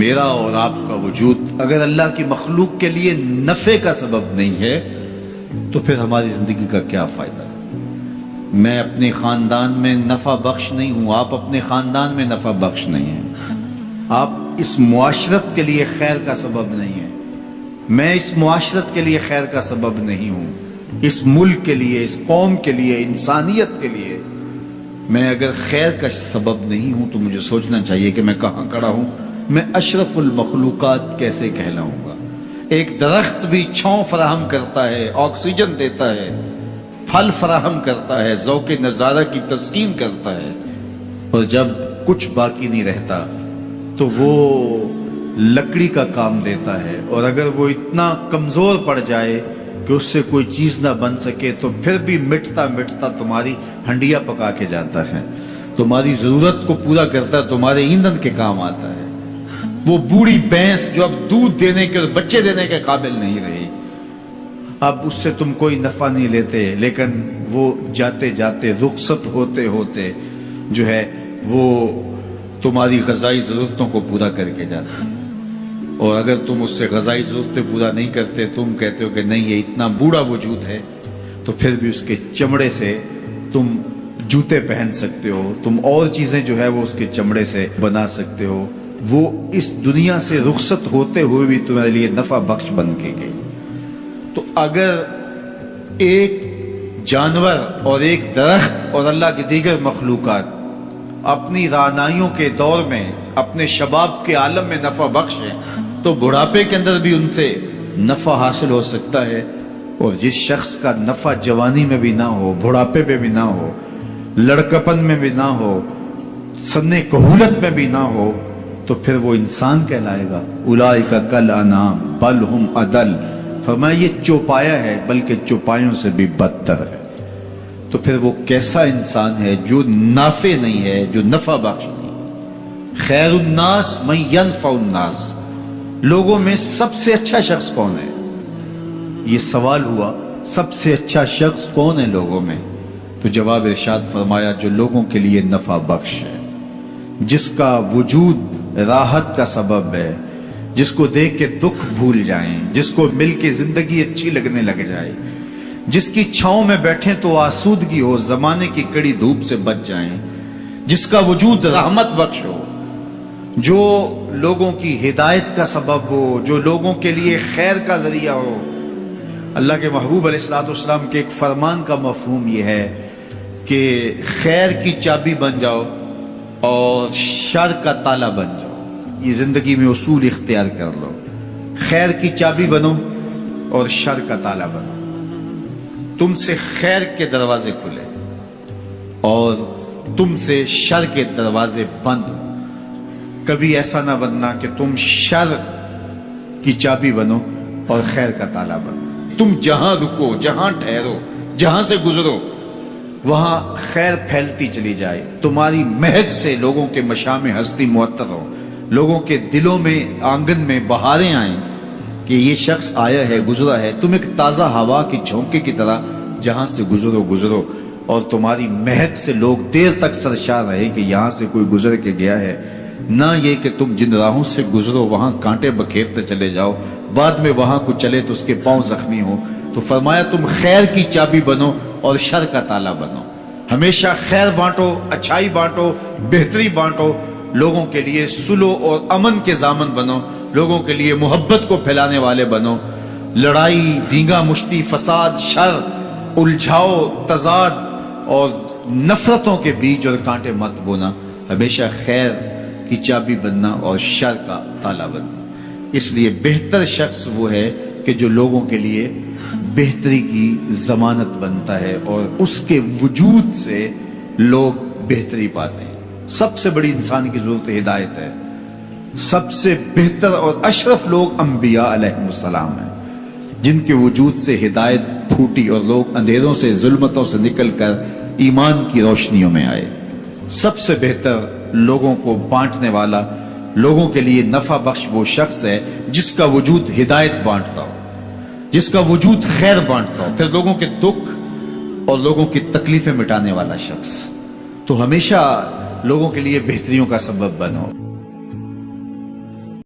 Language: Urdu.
میرا اور آپ کا وجود اگر اللہ کی مخلوق کے لیے نفع کا سبب نہیں ہے تو پھر ہماری زندگی کا کیا فائدہ؟ میں اپنے خاندان میں نفع بخش نہیں ہوں، آپ اپنے خاندان میں نفع بخش نہیں ہیں، آپ اس معاشرت کے لیے خیر کا سبب نہیں ہیں، میں اس معاشرت کے لیے خیر کا سبب نہیں ہوں، اس ملک کے لیے، اس قوم کے لیے، انسانیت کے لیے میں اگر خیر کا سبب نہیں ہوں تو مجھے سوچنا چاہیے کہ میں کہاں کھڑا ہوں، میں اشرف المخلوقات کیسے کہلاؤں گا؟ ایک درخت بھی چھاؤں فراہم کرتا ہے، آکسیجن دیتا ہے، پھل فراہم کرتا ہے، ذوق نظارہ کی تسکین کرتا ہے، اور جب کچھ باقی نہیں رہتا تو وہ لکڑی کا کام دیتا ہے، اور اگر وہ اتنا کمزور پڑ جائے کہ اس سے کوئی چیز نہ بن سکے تو پھر بھی مٹتا مٹتا تمہاری ہنڈیا پکا کے جاتا ہے، تمہاری ضرورت کو پورا کرتا ہے، تمہارے ایندھن کے کام آتا ہے۔ وہ بوڑھی بھینس جو اب دودھ دینے کے اور بچے دینے کے قابل نہیں رہی، اب اس سے تم کوئی نفع نہیں لیتے، لیکن وہ جاتے جاتے رخصت ہوتے ہوتے جو ہے وہ تمہاری غذائی ضرورتوں کو پورا کر کے جاتا ہے، اور اگر تم اس سے غذائی ضرورتیں پورا نہیں کرتے، تم کہتے ہو کہ نہیں یہ اتنا بوڑھا وجود ہے، تو پھر بھی اس کے چمڑے سے تم جوتے پہن سکتے ہو، تم اور چیزیں جو ہے وہ اس کے چمڑے سے بنا سکتے ہو، وہ اس دنیا سے رخصت ہوتے ہوئے بھی تمہارے لیے نفع بخش بن کے گئی۔ تو اگر ایک جانور اور ایک درخت اور اللہ کی دیگر مخلوقات اپنی رعنائیوں کے دور میں اپنے شباب کے عالم میں نفع بخش ہیں تو بڑھاپے کے اندر بھی ان سے نفع حاصل ہو سکتا ہے، اور جس شخص کا نفع جوانی میں بھی نہ ہو، بڑھاپے میں بھی نہ ہو، لڑکپن میں بھی نہ ہو، سن کہولت میں بھی نہ ہو، تو پھر وہ انسان کہلائے گا۔ اولئک کالانعام بل ہم اضل، فرمایا یہ چوپایا ہے بلکہ چوپایوں سے بھی بدتر ہے۔ تو پھر وہ کیسا انسان ہے جو نافع نہیں ہے، جو نفع بخش نہیں؟ خیر الناس من ینفع الناس، لوگوں میں سب سے اچھا شخص کون ہے؟ یہ سوال ہوا، سب سے اچھا شخص کون ہے لوگوں میں؟ تو جواب ارشاد فرمایا جو لوگوں کے لیے نفع بخش ہے، جس کا وجود راحت کا سبب ہے، جس کو دیکھ کے دکھ بھول جائیں، جس کو مل کے زندگی اچھی لگنے لگ جائے، جس کی چھاؤں میں بیٹھیں تو آسودگی ہو، زمانے کی کڑی دھوپ سے بچ جائیں، جس کا وجود رحمت بخش ہو، جو لوگوں کی ہدایت کا سبب ہو، جو لوگوں کے لیے خیر کا ذریعہ ہو۔ اللہ کے محبوب علیہ الصلوۃ والسلام کے ایک فرمان کا مفہوم یہ ہے کہ خیر کی چابی بن جاؤ اور شر کا تالا بن جاؤ۔ یہ زندگی میں اصول اختیار کر لو، خیر کی چابی بنو اور شر کا تالا بنو۔ تم سے خیر کے دروازے کھلے اور تم سے شر کے دروازے بند۔ کبھی ایسا نہ بننا کہ تم شر کی چابی بنو اور خیر کا تالا بنو۔ تم جہاں رکو، جہاں ٹھہرو، جہاں سے گزرو، وہاں خیر پھیلتی چلی جائے، تمہاری مہک سے لوگوں کے مشام ہستی معطر ہو، لوگوں کے دلوں میں، آنگن میں بہاریں آئیں کہ یہ شخص آیا ہے، گزرا ہے۔ تم ایک تازہ ہوا کی جھونکے کی طرح جہاں سے گزرو، اور تمہاری مہک سے لوگ دیر تک سرشار رہے کہ یہاں سے کوئی گزر کے گیا ہے، نہ یہ کہ تم جن راہوں سے گزرو وہاں کانٹے بکھیرتے چلے جاؤ، بعد میں وہاں کو چلے تو اس کے پاؤں زخمی ہو۔ تو فرمایا تم خیر کی چابی بنو اور شر کا تالا بنو، ہمیشہ خیر بانٹو، اچھائی بانٹو، بہتری بانٹو، لوگوں کے لیے صلح اور امن کے ضامن بنو، لوگوں کے لیے محبت کو پھیلانے والے بنو۔ لڑائی، دینگا مشتی، فساد، شر، الجھاؤ، تضاد اور نفرتوں کے بیج اور کانٹے مت بونا، ہمیشہ خیر کی چابی بننا اور شر کا تالا بننا۔ اس لیے بہتر شخص وہ ہے کہ جو لوگوں کے لیے بہتری کی ضمانت بنتا ہے اور اس کے وجود سے لوگ بہتری پاتے ہیں۔ سب سے بڑی انسان کی ضرورت ہدایت ہے۔ سب سے بہتر اور اشرف لوگ انبیاء علیہ السلام ہیں، جن کے وجود سے ہدایت پھوٹی اور لوگ اندھیروں سے، ظلمتوں سے نکل کر ایمان کی روشنیوں میں آئے۔ سب سے بہتر لوگوں کو بانٹنے والا، لوگوں کے لیے نفع بخش وہ شخص ہے جس کا وجود ہدایت بانٹتا ہو، جس کا وجود خیر بانٹتا ہو، پھر لوگوں کے دکھ اور لوگوں کی تکلیفیں مٹانے والا شخص۔ تو ہمیشہ لوگوں کے لیے بہتریوں کا سبب بنو۔